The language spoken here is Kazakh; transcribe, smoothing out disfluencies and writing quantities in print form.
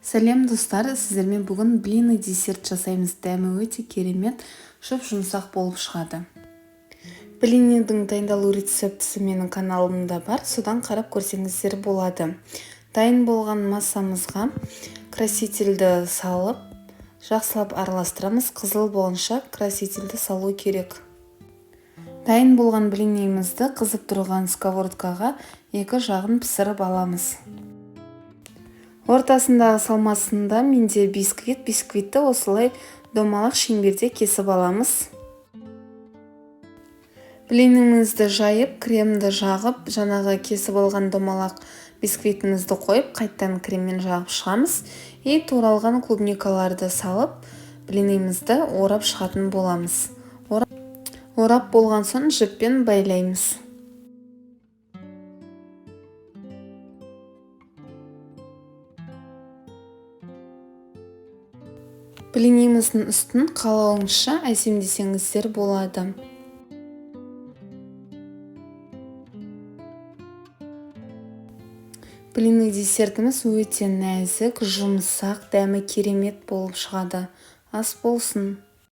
Сәлем достар, сіздермен бүгін блины десерт жасаймыз. Дәмі өте керемет, жұмсақ болып шығады. Блиннің дайындалу рецептісі менің каналымда бар, содан қарап көрсеңіздер болады. Дайын болған массамызға красительді салып, жақсылап араластырамыз. Қызыл болғанша красительді салу керек. Дайын болған блинімізді қызып тұрған сковородкаға екі жағын пісіріп аламыз. Ортасындағы салмасында менде бисквитті осылай домалақ шеңберде кесіп аламыз. Блинімізді жайып, кремді жағып, жаңағы кесіп алған домалақ бисквитімізді қойып, қайттан креммен жағып шығамыз. Туралған клубникаларды салып, блинімізді орап шығатын боламыз. Орап болған соң жіппен байлаймыз. Блиніміздің үстін қалауыңызша әсемдесеңіздер болады. Блиннің десертіміз өте нәзік, жұмсақ, дәмі керемет болып шығады. Ас болсын!